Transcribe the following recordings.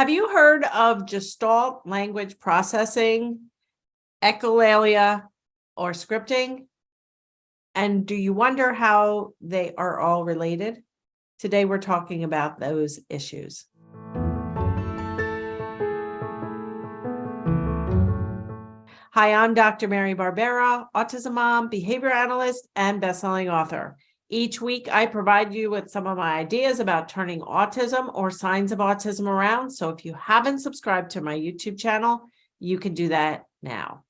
Have you heard of Gestalt Language Processing, echolalia, or scripting? And do you wonder how they are all related? Today, we're talking about those issues. Hi, I'm Dr. Mary Barbera, autism mom, behavior analyst, and bestselling author. Each week, I provide you with some of my ideas about turning autism or signs of autism around. So if you haven't subscribed to my YouTube channel, you can do that now.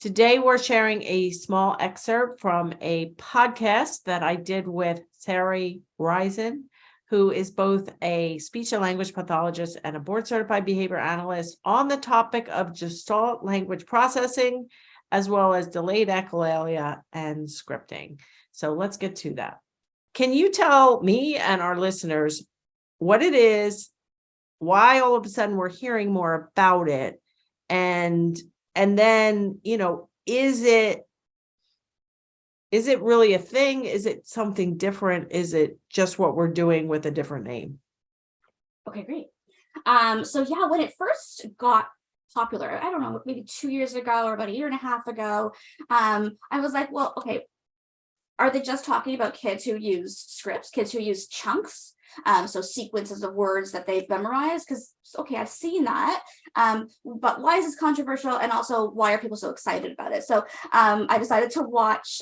Today, we're sharing a small excerpt from a podcast that I did with Sari Risen, who is both a speech and language pathologist and a board certified behavior analyst, on the topic of Gestalt language processing, as well as delayed echolalia and scripting. So let's get to that. Can you tell me and our listeners what it is, why all of a sudden we're hearing more about it, and then, is it really a thing? Is it something different? Is it just what we're doing with a different name? Okay, great. So when it first got popular, I don't know, maybe 2 years ago or about a year and a half ago, I was like, well, okay, are they just talking about kids who use scripts, kids who use chunks? So sequences of words that they've memorized? Because, okay, I've seen that. But why is this controversial? And also, why are people so excited about it? So I decided to watch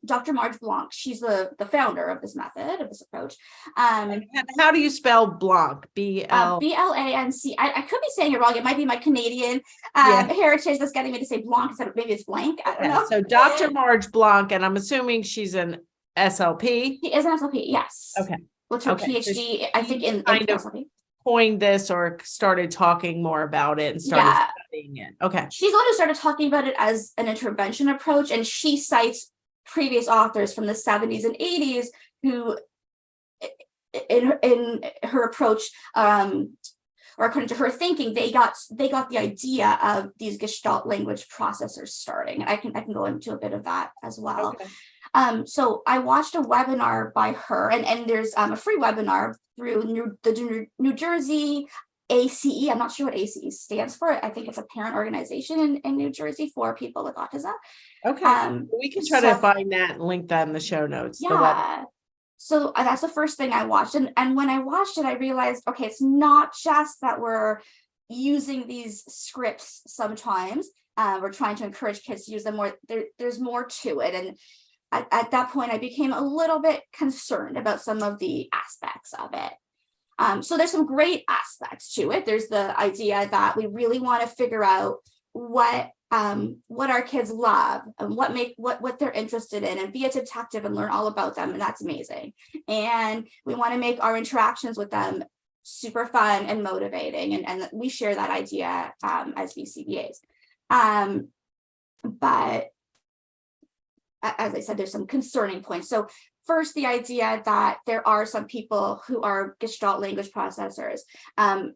Dr. Marge Blanc. She's the founder of this method, of this approach. And how do you spell Blanc? B-L? B-L-A-N-C. I could be saying it wrong. It might be my Canadian heritage that's getting me to say Blanc instead of maybe it's blank. I don't know. So Dr. Marge Blanc, and I'm assuming she's an SLP. She is an SLP, yes. Okay. Which her PhD, so I think, in SLP. Coined this or started talking more about it and started studying it. Okay. She's the one who started talking about it as an intervention approach, and she cites previous authors from the 70s and 80s who, in her approach, or according to her thinking, they got the idea of these Gestalt language processors starting. And I can go into a bit of that as well. Okay. So I watched a webinar by her, and there's a free webinar through the New Jersey ACE. I'm not sure what ACE stands for. I think it's a parent organization in New Jersey for people with autism. Okay. We can try to find that and link that in the show notes. Yeah. So that's the first thing I watched. And when I watched it, I realized, okay, it's not just that we're using these scripts sometimes. We're trying to encourage kids to use them more. There's more to it. And at that point, I became a little bit concerned about some of the aspects of it. So there's some great aspects to it. There's the idea that we really want to figure out what our kids love and what they're interested in, and be a detective and learn all about them, and that's amazing. And we want to make our interactions with them super fun and motivating, and we share that idea as BCBAs. But as I said, there's some concerning points. So first, the idea that there are some people who are Gestalt language processors, and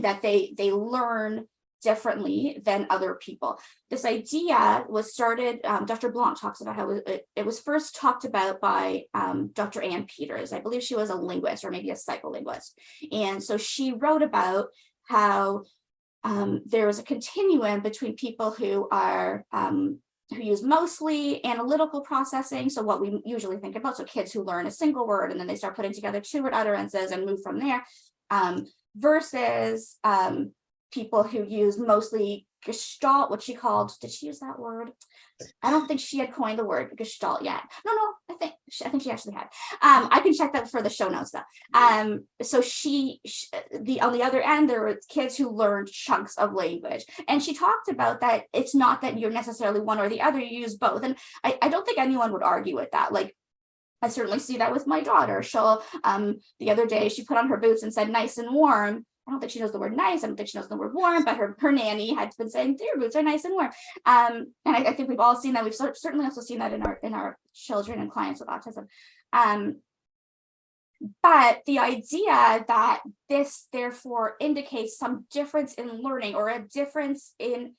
that they learn differently than other people. This idea was started, Dr. Blanc talks about how it was first talked about by Dr. Ann Peters. I believe she was a linguist or maybe a psycholinguist. And so she wrote about how there was a continuum between people who are who use mostly analytical processing, so what we usually think about, so kids who learn a single word and then they start putting together two-word utterances and move from there, versus people wwho use mostly Gestalt, what she called, did she use that word? I don't think she had coined the word Gestalt yet. No, I think she actually had. I can check that for the show notes though. So on the other end, there were kids who learned chunks of language, and she talked about that it's not that you're necessarily one or the other, you use both. And I don't think anyone would argue with that. Like, I certainly see that with my daughter. She'll, the other day she put on her boots and said nice and warm. I don't think she knows the word nice. I don't think she knows the word warm, but her nanny had been saying their boots are nice and warm. And I think we've all seen that. We've certainly also seen that in our children and clients with autism. But the idea that this therefore indicates some difference in learning or a difference in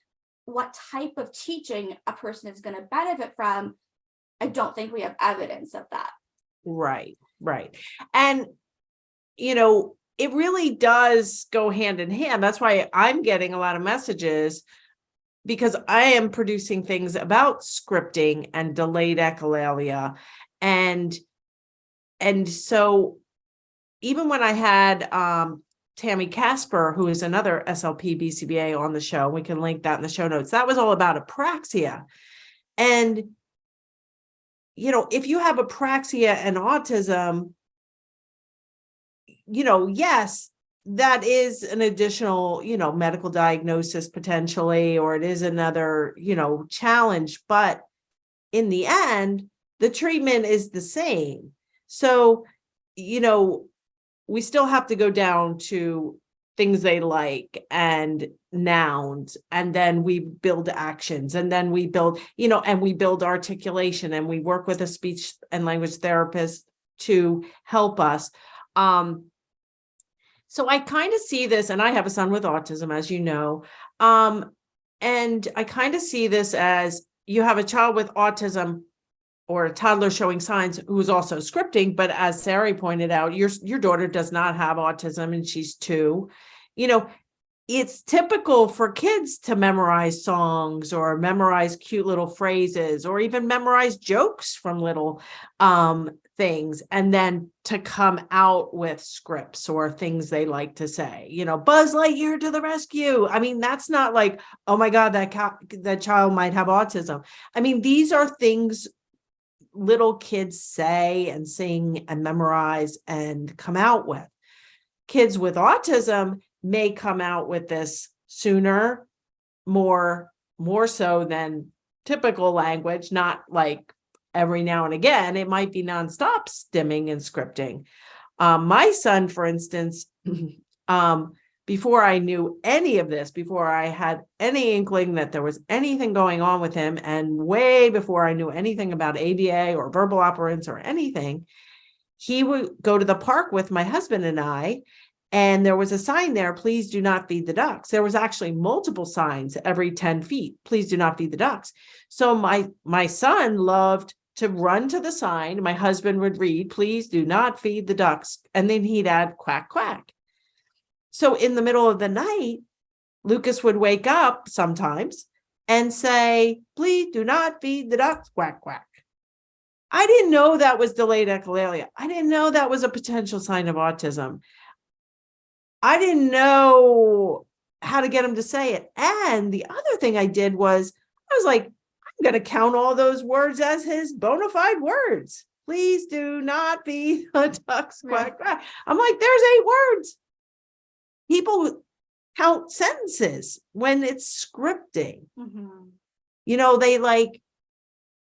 what type of teaching a person is going to benefit from, I don't think we have evidence of that. Right. And, you know, it really does go hand in hand. That's why I'm getting a lot of messages, because I am producing things about scripting and delayed echolalia. And so even when I had Tammy Casper, who is another SLP BCBA on the show, we can link that in the show notes. That was all about apraxia. And, if you have apraxia and autism, yes, that is an additional, medical diagnosis potentially, or it is another, challenge. But in the end, the treatment is the same. So, we still have to go down to things they like and nouns, and then we build actions, and then we build, and we build articulation, and we work with a speech and language therapist to help us. So I kind of see this, and I have a son with autism, as you know, and I kind of see this as you have a child with autism or a toddler showing signs who is also scripting. But as Sari pointed out, your daughter does not have autism and she's 2. It's typical for kids to memorize songs or memorize cute little phrases or even memorize jokes from little things, and then to come out with scripts or things they like to say, Buzz Lightyear to the rescue. I mean, that's not like, oh my God, that child might have autism. I mean, these are things little kids say and sing and memorize and come out with. Kids with autism may come out with this sooner, more so than typical language, not like every now and again. It might be nonstop stimming and scripting. My son, for instance, before I knew any of this, before I had any inkling that there was anything going on with him, and way before I knew anything about ABA or verbal operants or anything, he would go to the park with my husband and I, and there was a sign there, please do not feed the ducks. There was actually multiple signs every 10 feet, please do not feed the ducks. So my son loved to run to the sign. My husband would read, please do not feed the ducks. And then he'd add quack, quack. So in the middle of the night, Lucas would wake up sometimes and say, please do not feed the ducks, quack, quack. I didn't know that was delayed echolalia. I didn't know that was a potential sign of autism. I didn't know how to get him to say it. And the other thing I did was, I was like, I'm going to count all those words as his bona fide words. Please do not feed the ducks, quack, quack. I'm like, there's 8 words. People count sentences when it's scripting. Mm-hmm. They like,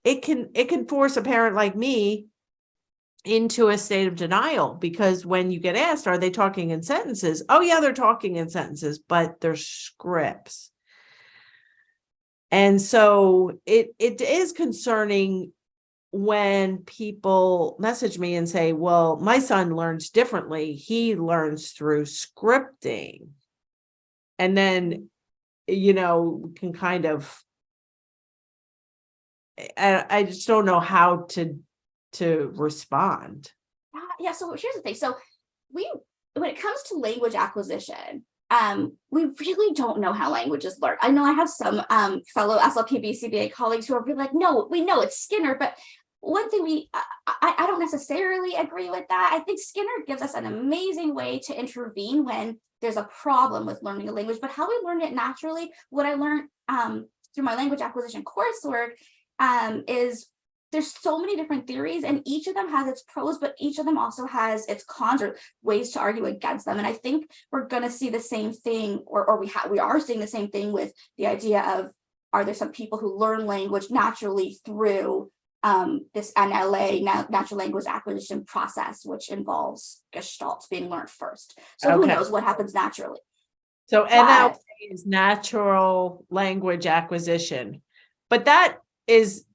it can force a parent like me into a state of denial, because when you get asked, are they talking in sentences? Oh yeah, they're talking in sentences, but they're scripts. And so it is concerning when people message me and say, well, my son learns differently. He learns through scripting. And then, can kind of, I just don't know how to respond. Yeah. So here's the thing. So when it comes to language acquisition, we really don't know how language is learned. I know I have some fellow SLP BCBA colleagues who are really like, no, we know it's Skinner, but one thing I don't necessarily agree with that. I think Skinner gives us an amazing way to intervene when there's a problem with learning a language, but how we learn it naturally, what I learned through my language acquisition coursework is there's so many different theories, and each of them has its pros, but each of them also has its cons or ways to argue against them. And I think we're going to see the same thing, or we are seeing the same thing with the idea of, are there some people who learn language naturally through this NLA, natural language acquisition process, which involves Gestalt being learned first. So who knows what happens naturally. So NLA is natural language acquisition, but that is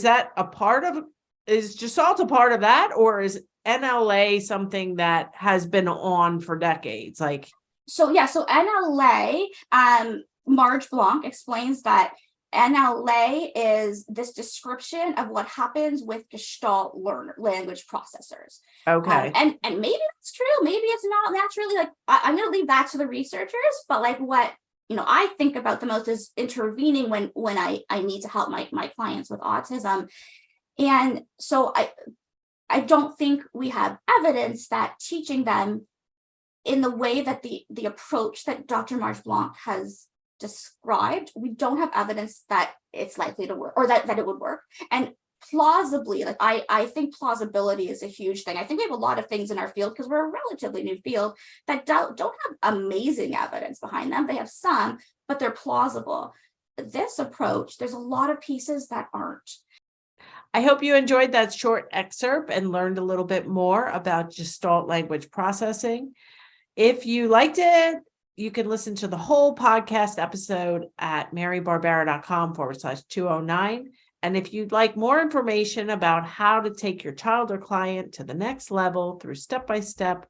that a part of, is Gestalt a part of that, or is NLA something that has been on for decades? So NLA, Marge Blanc explains that NLA is this description of what happens with Gestalt language processors. Okay. And maybe that's true, maybe it's not. That's really like, I'm going to leave that to the researchers, but like what, I think about the most is intervening when I need to help my clients with autism. And so I don't think we have evidence that teaching them in the way that the approach that Dr. Marge Blanc has described, we don't have evidence that it's likely to work or that it would work. And plausibly, like I think plausibility is a huge thing. I think we have a lot of things in our field, because we're a relatively new field, that don't have amazing evidence behind them. They have some, but they're plausible. This approach, there's a lot of pieces that aren't. I hope you enjoyed that short excerpt and learned a little bit more about Gestalt language processing. If you liked it, you can listen to the whole podcast episode at marybarbera.com/209. And if you'd like more information about how to take your child or client to the next level through step-by-step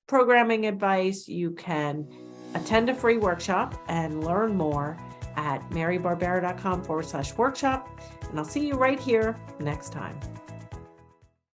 programming advice, you can attend a free workshop and learn more at marybarbera.com/workshop. And I'll see you right here next time.